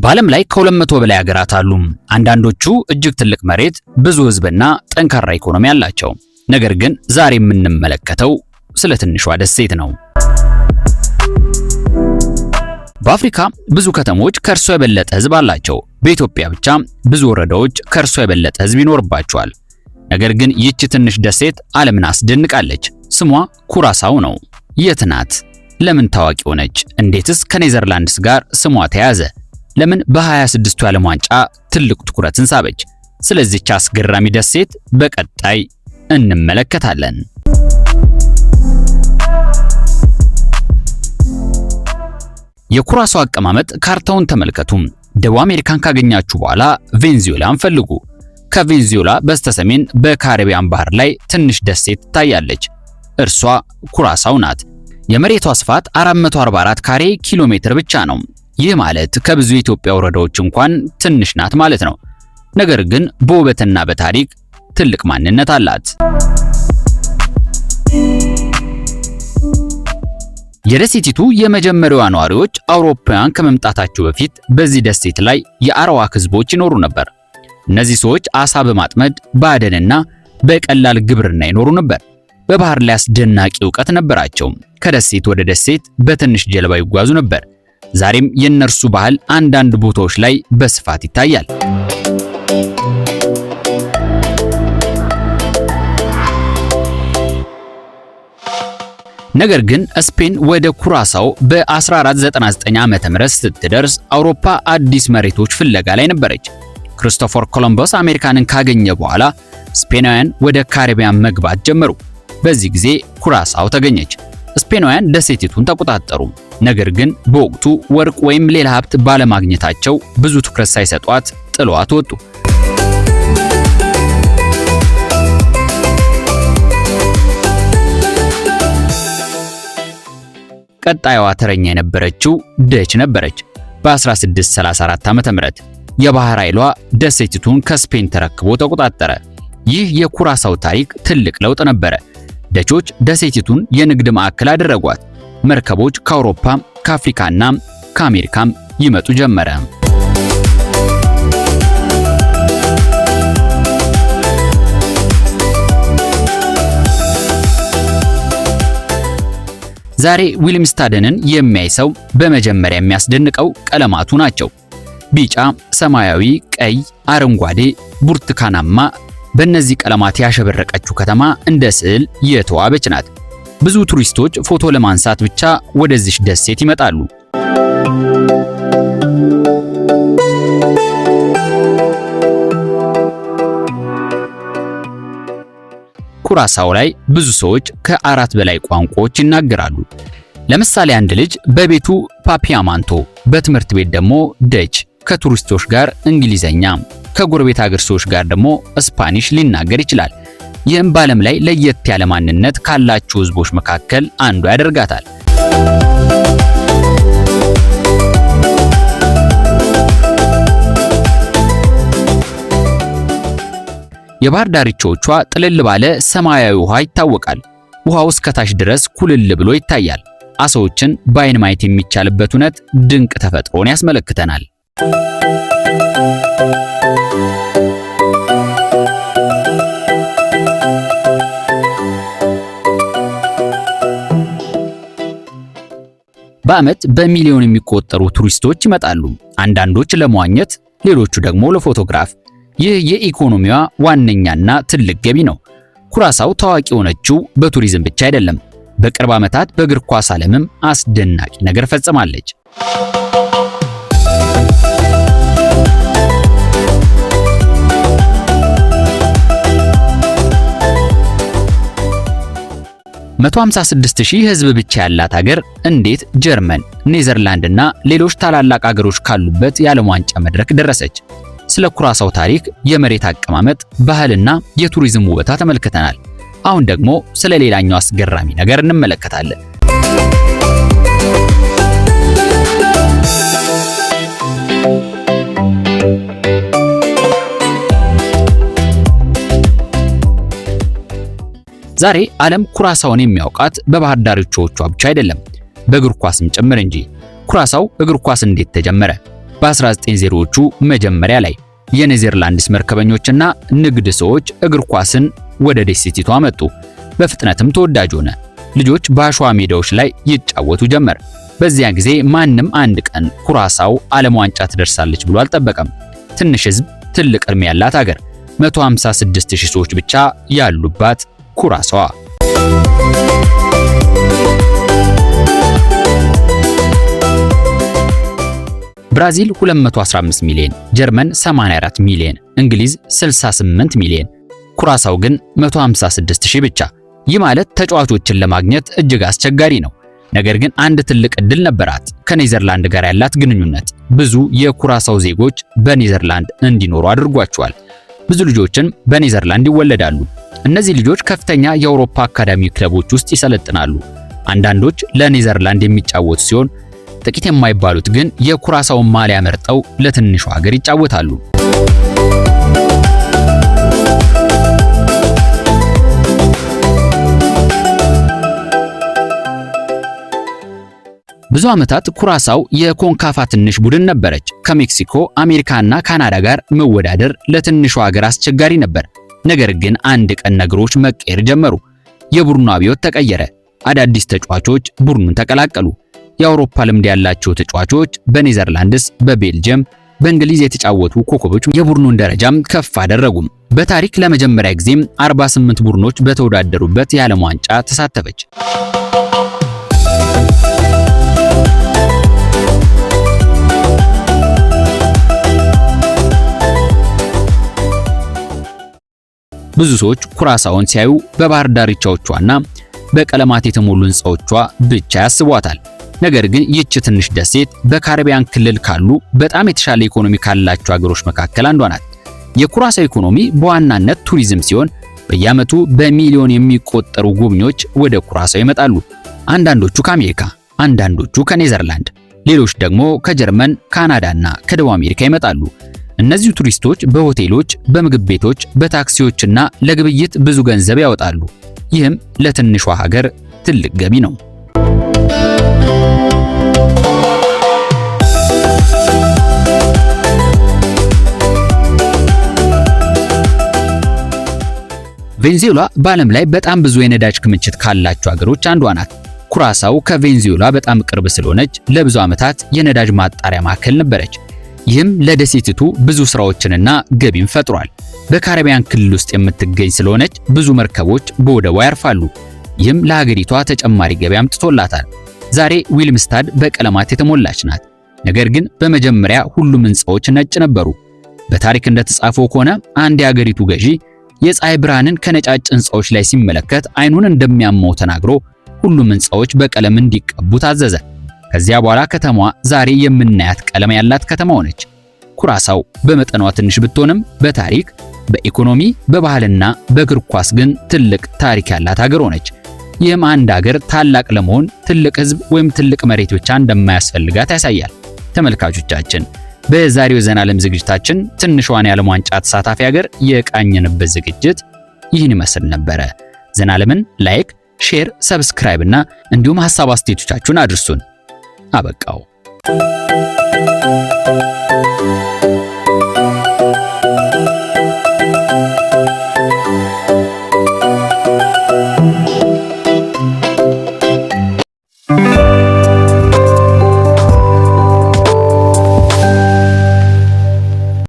በዓለም ላይ ከ200 በላይ ሀገራት አሉ። አንዳንዶቹ እጅግ ትልቅ መሬት፣ ብዙ ህዝብና ጠንካራ ኢኮኖሚ አላቸው። ነገር ግን ዛሬ የምንመለከተው ስለ ትንሿ ደሴት ነው። በአፍሪካ ብዙ ከተሞች ከእርሷ የበለጠ ህዝብ አላቸው። በኢትዮጵያ ብቻ ብዙ ወረዳዎች ከእርሷ የበለጠ ህዝብ ይኖርባቸዋል። ነገር ግን ይህች ትንሽ ደሴት ዓለምን አስደንቃለች። ስሟ ኩራሳው ነው። የት ናት? ለምን ታዋቂ ሆነች? እንዴትስ ከኔዘርላንድስ ጋር ስሟ ተያዘ? ለምን በ26ቱ የዓለም ዋንጫ ትልቅ ትኩረትን ሳበች? ስለዚህች አስገራሚ ደሴት በቀጣይ እንመለከታለን። የኩራሳው አቀማመጥ ካርታውን ተመልከቱ። ደቡብ አሜሪካን ካገኛችሁ በኋላ ቬንዙዌላን ፈልጉ። ከቬንዙዌላ በስተሰሜን በካሪቢያን ባህር ላይ ትንሽ ደሴት ትታያለች። እርሷ ኩራሳው ናት። የመሬቷ ስፋት 444 ካሬ ኪሎ ሜትር ብቻ ነው። ይህ ማለት ከብዙ የኢትዮጵያ ወረዳዎች እንኳን ትንሽ ናት ማለት ነው። ነገር ግን በውበትና በታሪክ ትልቅ ማንነት አላት። የደሴቲቱ የመጀመሪያዋ ነዋሪዎች አውሮፓውያን ከመምጣታቸው በፊት በዚህ ደሴት ላይ የአረዋክ ህዝቦች ይኖሩ ነበር። እነዚህ ሰዎች አሳ በማጥመድ በአደንና በቀላል ግብርና ይኖሩ ነበር። በባህር ላይ አስደናቂ ዕውቀት ነበራቸው። ከደሴት ወደ ደሴት በትንሽ ጀልባ ይጓዙ ነበር። ዛሬም የእነርሱ ባህል አንዳንድ ቦታዎች ላይ በስፋት ይታያል። ነገር ግን ስፔን ወደ ኩራሳው በ1499 ዓመተ ምህረት ስትደርስ አውሮፓ አዲስ መሬቶች ፍለጋ ላይ ነበረች። ክሪስቶፈር ኮሎምበስ አሜሪካንን ካገኘ በኋላ ስፔናውያን ወደ ካሪቢያን መግባት ጀመሩ። በዚህ ጊዜ ኩራሳው ተገኘች። ስፔናውያን ደሴቲቱን ተቆጣጠሩ። ነገር ግን በወቅቱ ወርቅ ወይም ሌላ ሀብት ባለማግኘታቸው ብዙ ትኩረት ሳይሰጧት ጥለዋት ወጡ። ቀጣዩዋ ተረኛ የነበረችው ደች ነበረች። በ1634 ዓመተ ምህረት የባህር ኃይሏ ደሴቲቱን ከስፔን ተረክቦ ተቆጣጠረ። ይህ የኩራሳው ታሪክ ትልቅ ለውጥ ነበረ። ደቾች ደሴቲቱን የንግድ ማዕከል አደረጓት። መርከቦች ከአውሮፓ፣ ከአፍሪካና ከአሜሪካም ይመጡ ጀመረ። ዛሬ ዊልምስታደንን የሚያይ ሰው በመጀመሪያ የሚያስደንቀው ቀለማቱ ናቸው። ቢጫ፣ ሰማያዊ፣ ቀይ፣ አረንጓዴ፣ ብርቱካናማ። በእነዚህ ቀለማት ያሸበረቀችው ከተማ እንደ ስዕል የተዋበች ናት። ብዙ ቱሪስቶች ፎቶ ለማንሳት ብቻ ወደዚህ ደሴት ይመጣሉ። ኩራሳው ላይ ብዙ ሰዎች ከ4 በላይ ቋንቋዎች ይናገራሉ። ለምሳሌ አንድ ልጅ በቤቱ ፓፒያማንቶ፣ በትምህርት ቤት ደግሞ ደች፣ ከቱሪስቶች ጋር እንግሊዘኛ፣ ከጎረቤት ሀገር ሰዎች ጋር ደግሞ ስፓኒሽ ሊናገር ይችላል። ይህም በዓለም ላይ ለየት ያለ ማንነት ካላቸው ህዝቦች መካከል አንዱ ያደርጋታል። የባህር ዳርቻዎቿ ጥልል ባለ ሰማያዊ ውሃ ይታወቃል። ውሃው እስከ ታች ድረስ ኩልል ብሎ ይታያል። አሳዎችን በአይን ማየት የሚቻልበት እውነት ድንቅ ተፈጥሮን ያስመለክተናል። በዓመት በሚሊዮን የሚቆጠሩ ቱሪስቶች ይመጣሉ። አንዳንዶች ለመዋኘት፣ ሌሎቹ ደግሞ ለፎቶግራፍ። ይህ የኢኮኖሚዋ ዋነኛና ትልቅ ገቢ ነው። ኩራሳው ታዋቂ የሆነችው በቱሪዝም ብቻ አይደለም። በቅርብ ዓመታት በእግር ኳስ ዓለምም አስደናቂ ነገር ፈጽማለች። $156,000 ህዝብ ብቻ ያላት ሀገር እንዴት ጀርመን፣ ኔዘርላንድ እና ሌሎች ታላላቅ ሀገሮች ካሉበት የዓለም ዋንጫ መድረክ ደረሰች? ስለ ኩራሳው ታሪክ፣ የመሬት አቀማመጥ፣ ባህልና የቱሪዝም ውበታ ተመልክተናል። አሁን ደግሞ ስለ ሌላኛው አስገራሚ ነገር እንመለከታለን። ዛሬ ዓለም ኩራሳውን የሚያውቃት በባህር ዳርቻዎቿ ብቻ አይደለም፣ በእግር ኳስም ጭምር እንጂ። ኩራሳው እግር ኳስ እንዴት ተጀመረ? በ1900ዎቹ መጀመሪያ ላይ የኔዘርላንድስ መርከበኞችና ንግድ ሰዎች እግር ኳስን ወደ ደሴቲቱ አመጡ። በፍጥነትም ተወዳጅ ሆነ። ልጆች በአሸዋ ሜዳዎች ላይ ይጫወቱ ጀመር። በዚያ ጊዜ ማንም አንድ ቀን ኩራሳው ዓለም ዋንጫ ትደርሳለች ብሎ አልጠበቀም። ትንሽ ህዝብ፣ ትልቅ እርሜ ያላት ሀገር፣ 156000 ሰዎች ብቻ ያሉባት ኩራሳዋ። ብራዚል 215 ሚሊዮን፣ ጀርመን 84 ሚሊዮን፣ እንግሊዝ 68 ሚሊዮን፣ ኩራሳው ግን 156000 ብቻ። ይህ ማለት ተጫዋቾችን ለማግኘት እጅግ አስቸጋሪ ነው። ነገር ግን አንድ ትልቅ እድል ነበራት። ከኔዘርላንድ ጋር ያላት ግንኙነት ብዙ የኩራሳው ዜጎች በኔዘርላንድ እንዲኖሩ አድርጓቸዋል። ብዙ ልጆችን በኔዘርላንድ ይወለዳሉ። እነዚህ ልጆች ከፍተኛ የአውሮፓ አካዳሚ ክለቦች ውስጥ ይሰለጥናሉ። አንዳንዶች ለኔዘርላንድ የሚጫወቱ ሲሆን ጥቂት የማይባሉት ግን የኩራሳውን ማሊያ መርጠው ለትንሿ ሀገር ይጫወታሉ። ብዙ ዓመታት ኩራሳው የኮንካፋ ትንሽ ቡድን ነበረች። ከሜክሲኮ፣ አሜሪካና ካናዳ ጋር መወዳደር ለትንሿ ሀገር አስቸጋሪ ነበር። ነገር ግን አንድ ቀን ነገሮች መቀየር ጀመሩ። የቡድኑ አብዮት ተቀየረ። አዳዲስ ተጫዋቾች ቡድኑን ተቀላቀሉ። የአውሮፓ ልምድ ያላቸው ተጫዋቾች በኔዘርላንድስ፣ በቤልጅየም፣ በእንግሊዝ የተጫወቱ ኮከቦች የቡድኑን ደረጃም ከፍ አደረጉም። በታሪክ ለመጀመሪያ ጊዜም 48 ቡድኖች በተወዳደሩበት የዓለም ዋንጫ ተሳተፈች። ብዙ ሰዎች ኩራሳውን ሲያዩ በባህር ዳርቻዎቿና በቀለማት የተሞሉ ሕንፃዎቿ ብቻ ያስቧታል። ነገር ግን ይህች ትንሽ ደሴት በካሪቢያን ክልል ካሉ በጣም የተሻለ ኢኮኖሚ ካላቸው ሀገሮች መካከል አንዷ ናት። የኩራሳው ኢኮኖሚ በዋናነት ቱሪዝም ሲሆን በየዓመቱ በሚሊዮን የሚቆጠሩ ጎብኚዎች ወደ ኩራሳው ይመጣሉ። አንዳንዶቹ ከአሜሪካ፣ አንዳንዶቹ ከኔዘርላንድ፣ ሌሎች ደግሞ ከጀርመን፣ ካናዳና ከደቡብ አሜሪካ ይመጣሉ። እነዚህ ቱሪስቶች በሆቴሎች፣ በምግብ ቤቶች፣ በታክሲዎችና ለግብይት ብዙ ገንዘብ ያወጣሉ። ይህም ለትንሿ ሀገር ትልቅ ገቢ ነው። ቬንዙዌላ በዓለም ላይ በጣም ብዙ የነዳጅ ክምችት ካላቸው ሀገሮች አንዷ ናት። ኩራሳው ከቬንዙዌላ በጣም ቅርብ ስለሆነች ለብዙ ዓመታት የነዳጅ ማጣሪያ ማዕከል ነበረች። ይህም ለደሴቲቱ ብዙ ስራዎችንና ገቢን ፈጥሯል። በካሪቢያን ክልል ውስጥ የምትገኝ ስለሆነች ብዙ መርከቦች በወደቧ ያርፋሉ። ይህም ለሀገሪቷ ተጨማሪ ገቢ አምጥቶላታል። ዛሬ ዊልምስታድ በቀለማት የተሞላች ናት። ነገር ግን በመጀመሪያ ሁሉም ሕንፃዎች ነጭ ነበሩ። በታሪክ እንደተጻፈው ከሆነ አንድ የሀገሪቱ ገዢ የፀሐይ ብርሃንን ከነጫጭ ሕንፃዎች ላይ ሲመለከት አይኑን እንደሚያመው ተናግሮ ሁሉም ሕንፃዎች በቀለም እንዲቀቡ ታዘዘ። ከዚያ በኋላ ከተማዋ ዛሬ የምናያት ቀለም ያላት ከተማ ሆነች። ኩራሳው በመጠኗ ትንሽ ብትሆንም በታሪክ፣ በኢኮኖሚ፣ በባህልና በእግር ኳስ ግን ትልቅ ታሪክ ያላት ሀገር ሆነች። ይህም አንድ ሀገር ታላቅ ለመሆን ትልቅ ሕዝብ ወይም ትልቅ መሬት ብቻ እንደማያስፈልጋት ያሳያል። ተመልካቾቻችን በዛሬው ዘናለም ዝግጅታችን ትንሿን የዓለም ዋንጫ ተሳታፊ ሀገር የቃኘንበት ዝግጅት ይህን ይመስል ነበረ። ዘናለምን ላይክ፣ ሼር፣ ሰብስክራይብ እና እንዲሁም ሐሳብ አስተያየቶቻችሁን አድርሱን። አበቃው።